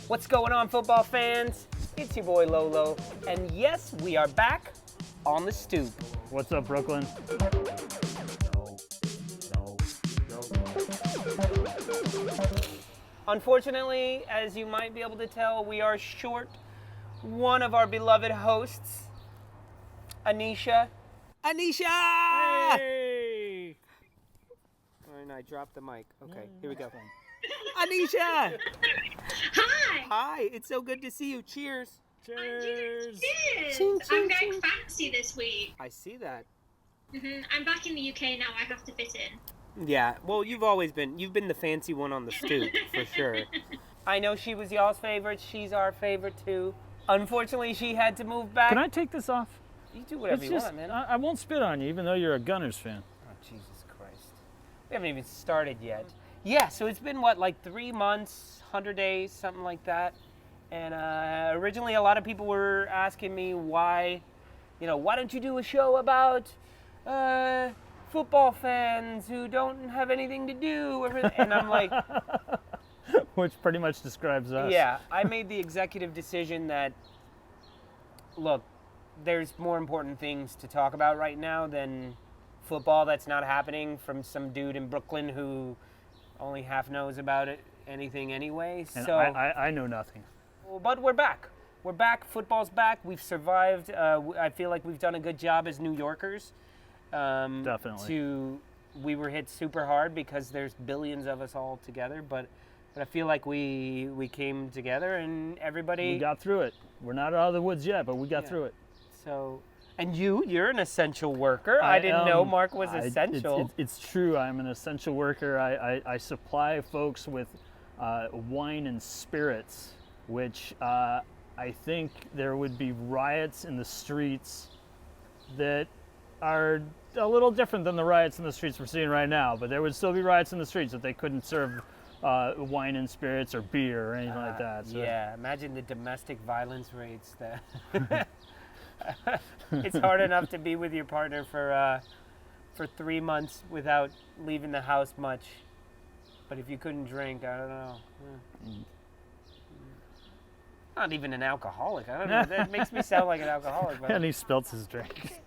What's going on, football fans? It's your boy Lolo, and yes, we are back on the stoop. What's up, Brooklyn? Unfortunately, as you might be able to tell, we are short one of our beloved hosts, Aneesha. Aneesha! Hey! And I dropped the mic. Okay, here we go. Aneesha! Hi! Hi, it's so good to see you. Cheers. Cheers! Cheers! Ching, ching, I'm going ching. fancy this week. I see that. I'm back in the UK now. I have to fit in. Yeah, well, you've been the fancy one on the stoop, for sure. I know she was y'all's favorite. She's our favorite, too. Unfortunately, she had to move back. Can I take this off? You do whatever you want, man. I won't spit on you, even though you're a Gunners fan. Oh, Jesus Christ. We haven't even started yet. Yeah, so it's been, like 3 months, 100 days, something like that. And originally, a lot of people were asking me why don't you do a show about football fans who don't have anything to do? And I'm like... Which pretty much describes us. Yeah, I made the executive decision that, look, there's more important things to talk about right now than football that's not happening from some dude in Brooklyn who only half knows about it, anything anyway. And so I know nothing. But we're back. We're back. Football's back. We've survived. I feel like we've done a good job as New Yorkers. Definitely. We were hit super hard because there's billions of us all together, but I feel like we came together and everybody... We got through it. We're not out of the woods yet, but we got through it. So, and you're an essential worker. I didn't know Mark was essential. It's true. I'm an essential worker. I supply folks with wine and spirits, which I think there would be riots in the streets that are a little different than the riots in the streets we're seeing right now. But there would still be riots in the streets if they couldn't serve wine and spirits or beer or anything like that. So. Yeah, imagine the domestic violence rates. That it's hard enough to be with your partner for 3 months without leaving the house much. But if you couldn't drink, I don't know. Not even an alcoholic. I don't know. That makes me sound like an alcoholic. But And he spilt his drink.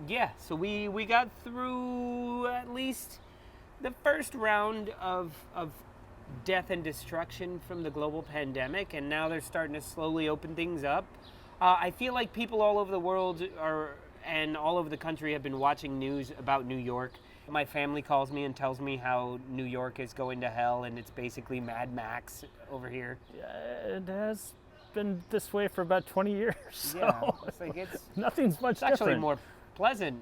Yeah, so we got through at least the first round of death and destruction from the global pandemic, and now they're starting to slowly open things up. I feel like people all over the world and all over the country have been watching news about New York. My family calls me and tells me how New York is going to hell and it's basically Mad Max over here. Yeah, it has been this way for about 20 years. So Yeah, it's like nothing's much different. actually more pleasant.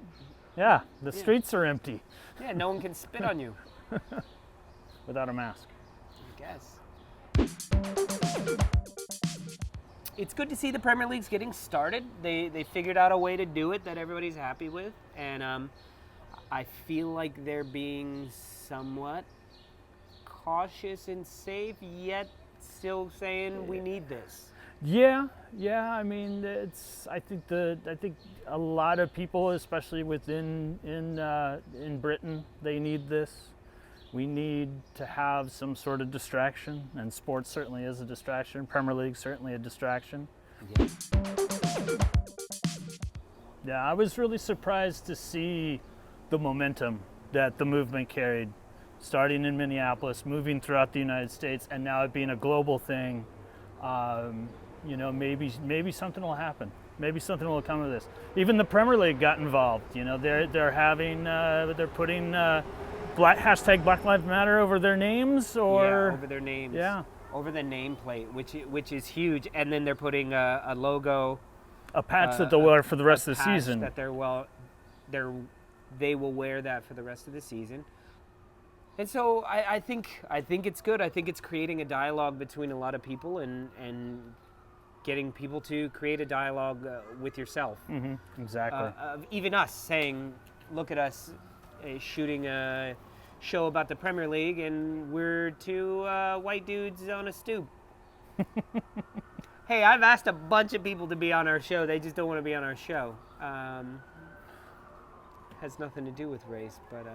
Yeah, the streets are empty. Yeah, no one can spit on you. Without a mask. I guess. It's good to see the Premier League's getting started. They figured out a way to do it that everybody's happy with, and I feel like they're being somewhat cautious and safe, yet still saying we need this. Yeah. I mean, I think a lot of people, especially within in Britain, they need this. We need to have some sort of distraction, and sports certainly is a distraction. Premier League certainly a distraction. Yeah, I was really surprised to see the momentum that the movement carried, starting in Minneapolis, moving throughout the United States, and now it being a global thing. Maybe something will happen. Maybe something will come of this. Even the Premier League got involved. They're putting hashtag Black Lives Matter over their names, over their names. Yeah. Over the nameplate, which is huge, and then they're putting a logo, a patch that they'll wear for the rest of the patch season. That they will wear that for the rest of the season. And so I think it's good. I think it's creating a dialogue between a lot of people and getting people to create a dialogue with yourself. Mm-hmm. Exactly. Even us saying, look at us shooting a show about the Premier League, and we're two white dudes on a stoop. Hey, I've asked a bunch of people to be on our show. They just don't want to be on our show. has nothing to do with race. But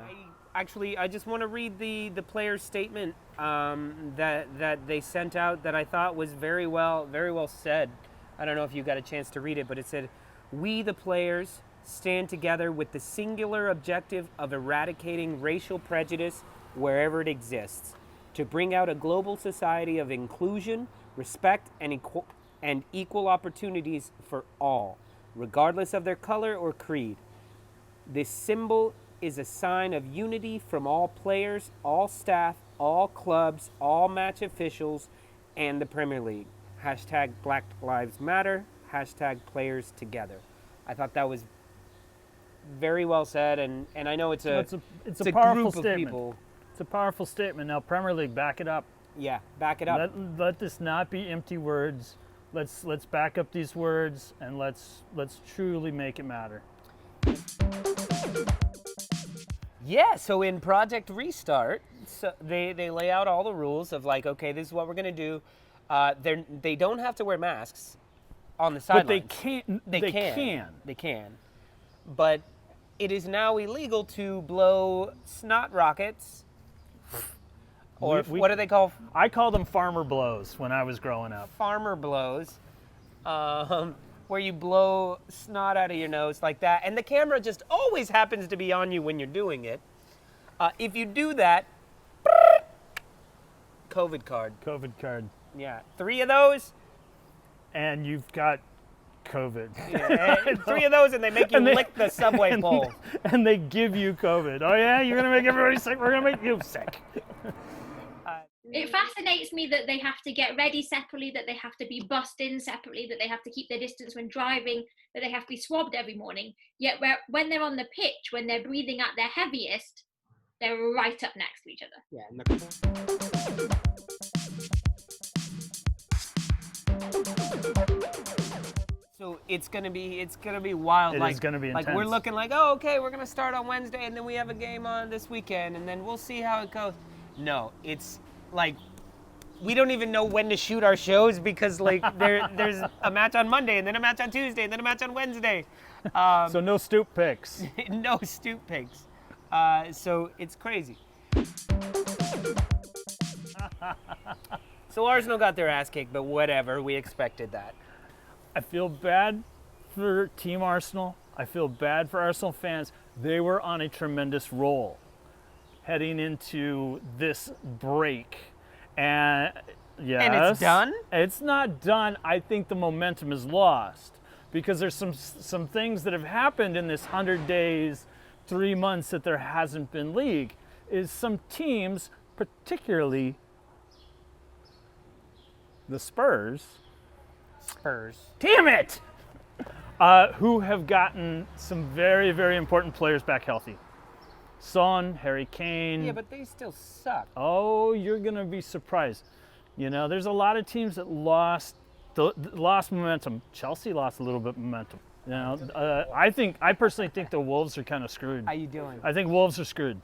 I just want to read the player's statement that they sent out that I thought was very well said. I don't know if you got a chance to read it, but it said, "We, the players, stand together with the singular objective of eradicating racial prejudice wherever it exists, to bring out a global society of inclusion, respect, and equal opportunities for all, regardless of their color or creed. This symbol is a sign of unity from all players, all staff, all clubs, all match officials, and the Premier League. Hashtag Black Lives Matter, hashtag Players Together." I thought that was very well said, and I know it's a powerful group statement. of people. It's a powerful statement. Now, Premier League, back it up. Yeah, back it up. Let this not be empty words. Let's back up these words, and let's truly make it matter. Yeah, so in Project Restart, so they lay out all the rules of like, okay, this is what we're gonna do. They don't have to wear masks on the sidelines. But they can't. They can. But it is now illegal to blow snot rockets, or what do they call? I call them farmer blows when I was growing up. Farmer blows, where you blow snot out of your nose like that, and the camera just always happens to be on you when you're doing it. If you do that, COVID card. COVID card. Yeah, 3 of those, and you've got COVID. Yeah, 3 of those, and they make you lick the subway pole. And they give you COVID. Oh yeah, you're gonna make everybody sick. We're gonna make you sick. It fascinates me that they have to get ready separately, that they have to be bussed in separately, that they have to keep their distance when driving, that they have to be swabbed every morning. Yet when they're on the pitch, when they're breathing at their heaviest, they're right up next to each other. Yeah. So it's gonna be wild. It is gonna be like intense. we're looking like, oh, okay, we're gonna start on Wednesday, and then we have a game on this weekend, and then we'll see how it goes. No, it's like we don't even know when to shoot our shows because like there's a match on Monday, and then a match on Tuesday, and then a match on Wednesday. So no stoop picks. No stoop picks. So it's crazy. So Arsenal got their ass kicked, but whatever, we expected that. I feel bad for Team Arsenal. I feel bad for Arsenal fans. They were on a tremendous roll heading into this break. And yes, And it's done? It's not done. I think the momentum is lost because there's some things that have happened in this 100 days, 3 months that there hasn't been league. Is some teams, particularly the Spurs. Damn it! Who have gotten some very, very important players back healthy. Son, Harry Kane. Yeah, but they still suck. Oh, you're gonna be surprised. You know, there's a lot of teams that lost momentum. Chelsea lost a little bit of momentum. You know, I personally think the Wolves are kind of screwed. How you doing? I think Wolves are screwed.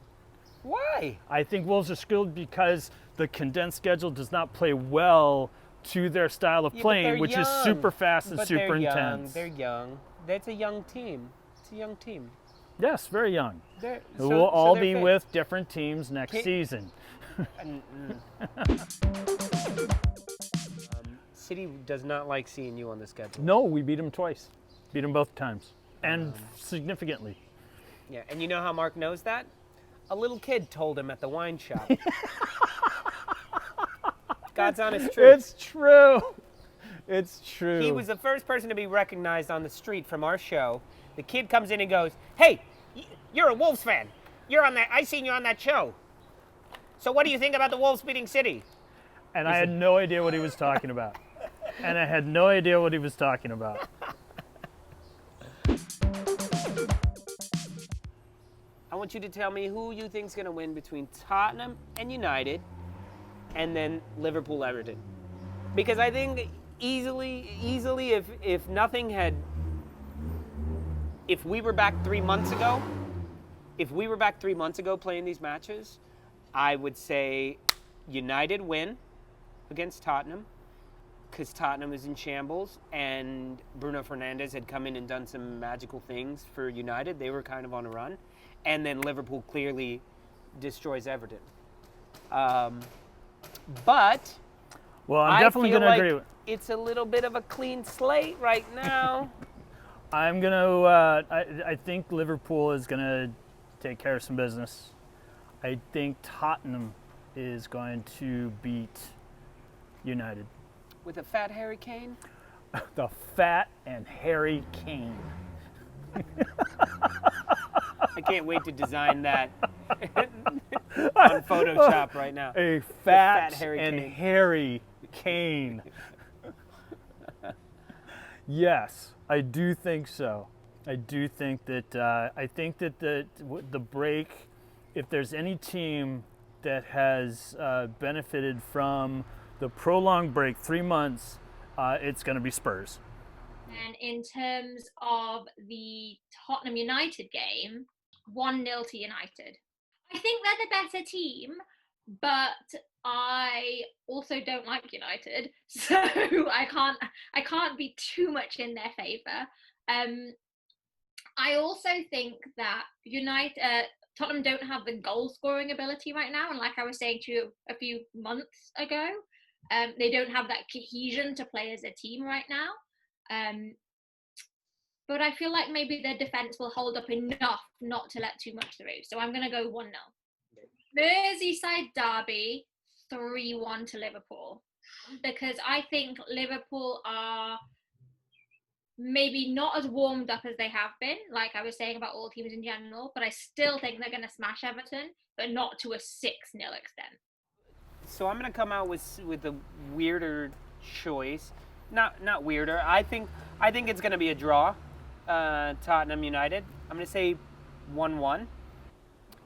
Why? I think Wolves are screwed because the condensed schedule does not play well to their style of playing, which is super fast and super intense. They're young. That's a young team. It's a young team. Yes, very young. So We'll all they're be fit. with different teams next season. City does not like seeing you on the schedule. No, we beat them twice. Beat them both times. And significantly. Yeah, and you know how Mark knows that? A little kid told him at the wine shop. God's honest truth. It's true. It's true. He was the first person to be recognized on the street from our show. The kid comes in and goes, "Hey, you're a Wolves fan. I seen you on that show. So what do you think about the Wolves beating City?" And I had no idea what he was talking about. I want you to tell me who you think's going to win between Tottenham and United and then Liverpool-Everton. Because I think easily if nothing had... If we were back 3 months ago, playing these matches, I would say United win against Tottenham, because Tottenham was in shambles and Bruno Fernandes had come in and done some magical things for United. They were kind of on a run. And then Liverpool clearly destroys Everton. But Well, I'm definitely feel going to like agree. it's a little bit of a clean slate right now. I'm going to, I think Liverpool is going to take care of some business. I think Tottenham is going to beat United. With a fat Harry Kane? The fat and hairy Kane. I can't wait to design that on Photoshop right now. A fat Harry and Kane. hairy Kane. Yes, I do think so. I do think that the break, if there's any team that has benefited from the prolonged break, 3 months, it's going to be Spurs. And in terms of the Tottenham United game, 1-0 to United. I think they're the better team, but I also don't like United, so I can't be too much in their favour. I also think that Tottenham don't have the goal scoring ability right now, and like I was saying to you a few months ago, they don't have that cohesion to play as a team right now. But I feel like maybe their defence will hold up enough not to let too much through. So I'm going to go 1-0. Merseyside derby, 3-1 to Liverpool. Because I think Liverpool are maybe not as warmed up as they have been, like I was saying about all teams in general, but I still think they're going to smash Everton, but not to a 6-0 extent. So I'm going to come out with a weirder choice. Not weirder. I think it's going to be a draw. Tottenham United. I'm going to say 1-1.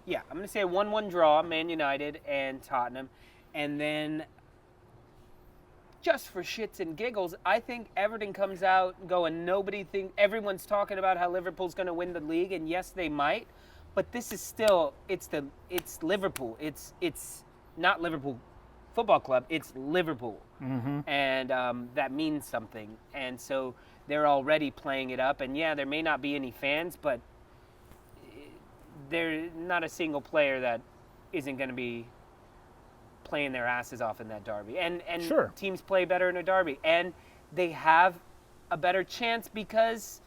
Yeah, I'm going to say a 1-1 draw, Man United and Tottenham. And then, just for shits and giggles, I think Everton comes out going, everyone's talking about how Liverpool's going to win the league, and yes, they might. But this is still, it's Liverpool. It's not Liverpool Football Club, it's Liverpool. Mm-hmm. And that means something. And so they're already playing it up. And yeah, there may not be any fans, but there's not a single player that isn't going to be playing their asses off in that derby. And Sure. Teams play better in a derby. And they have a better chance because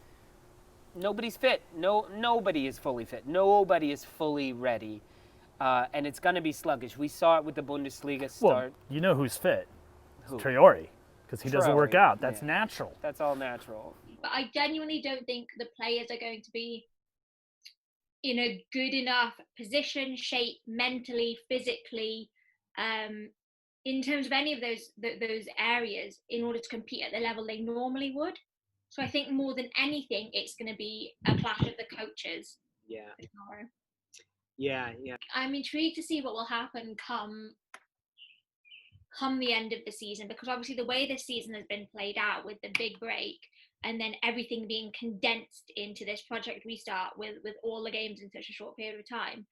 nobody's fit. Nobody is fully fit. Nobody is fully ready. And it's going to be sluggish. We saw it with the Bundesliga start. Well, you know who's fit? Who? Traore, because he doesn't work Traore, out. That's yeah. natural. That's all natural. But I genuinely don't think the players are going to be in a good enough position, shape, mentally, physically, in terms of any of those areas in order to compete at the level they normally would. So I think more than anything, it's going to be a clash of the coaches. Yeah. Tomorrow. Yeah. I'm intrigued to see what will happen come the end of the season, because obviously the way this season has been played out with the big break and then everything being condensed into this project restart with all the games in such a short period of time,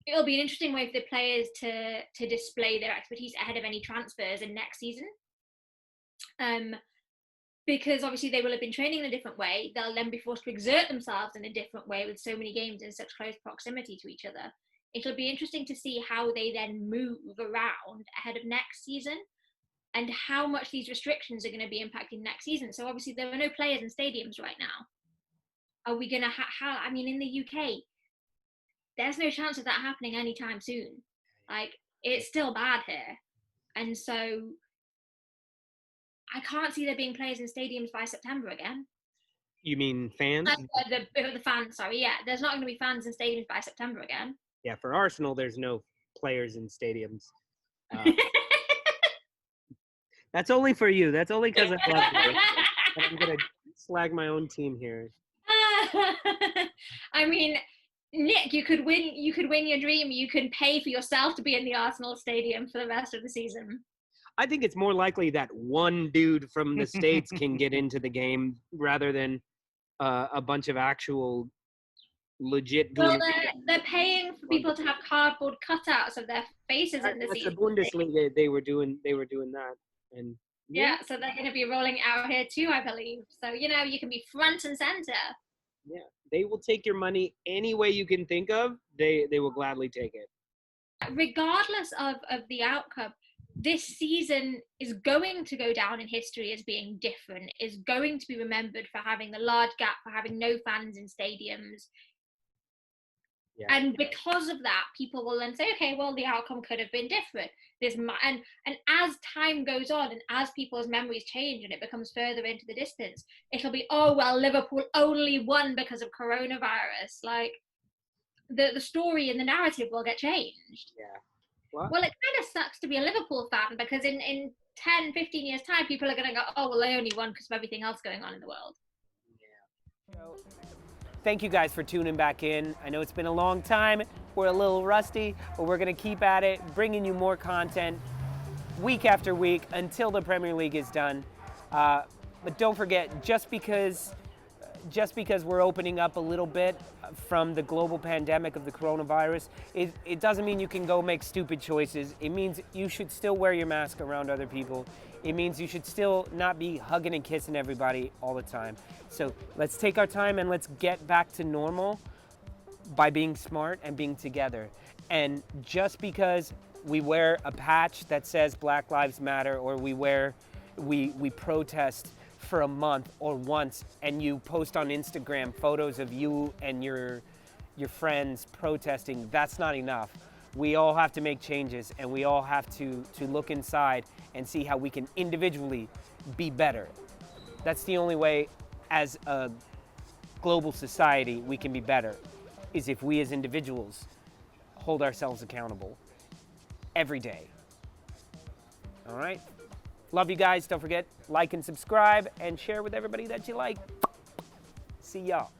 it'll be an interesting way for the players to display their expertise ahead of any transfers in next season. Because obviously they will have been training in a different way. They'll then be forced to exert themselves in a different way with so many games in such close proximity to each other. It'll be interesting to see how they then move around ahead of next season and how much these restrictions are going to be impacting next season. So obviously there are no players in stadiums right now. Are we going to in the UK, there's no chance of that happening anytime soon. Like, it's still bad here. And so I can't see there being players in stadiums by September again. You mean fans? The fans, sorry, yeah. There's not going to be fans in stadiums by September again. Yeah, for Arsenal, there's no players in stadiums. That's only for you. That's only because I love you. And I'm going to slag my own team here. I mean, Nick, you could win your dream. You can pay for yourself to be in the Arsenal stadium for the rest of the season. I think it's more likely that one dude from the States can get into the game rather than a bunch of actual legit. Well, they're paying for people to have cardboard cutouts of their faces in the seats. The Bundesliga, they were doing that, and Yeah, so they're going to be rolling it out here too, I believe. So, you know, you can be front and center. Yeah, they will take your money any way you can think of. They will gladly take it. Regardless of the outcome, this season is going to go down in history as being different, is going to be remembered for having the large gap, for having no fans in stadiums. Yeah. And because of that, people will then say, okay, well, the outcome could have been different. And as time goes on and as people's memories change and it becomes further into the distance, it'll be, oh, well, Liverpool only won because of coronavirus. Like, the story and the narrative will get changed. Yeah. What? Well, it kind of sucks to be a Liverpool fan because in 10, 15 years' time, people are going to go, oh, well, they only won because of everything else going on in the world. Yeah. Thank you guys for tuning back in. I know it's been a long time. We're a little rusty, but we're going to keep at it, bringing you more content week after week until the Premier League is done. But don't forget, just because we're opening up a little bit from the global pandemic of the coronavirus, it doesn't mean you can go make stupid choices. It means you should still wear your mask around other people. It means you should still not be hugging and kissing everybody all the time. So let's take our time and let's get back to normal by being smart and being together. And just because we wear a patch that says Black Lives Matter, or we protest for a month or once, and you post on Instagram photos of you and your friends protesting, that's not enough. We all have to make changes, and we all have to look inside and see how we can individually be better. That's the only way as a global society we can be better, is if we as individuals hold ourselves accountable every day. All right? Love you guys. Don't forget, like and subscribe and share with everybody that you like. See y'all.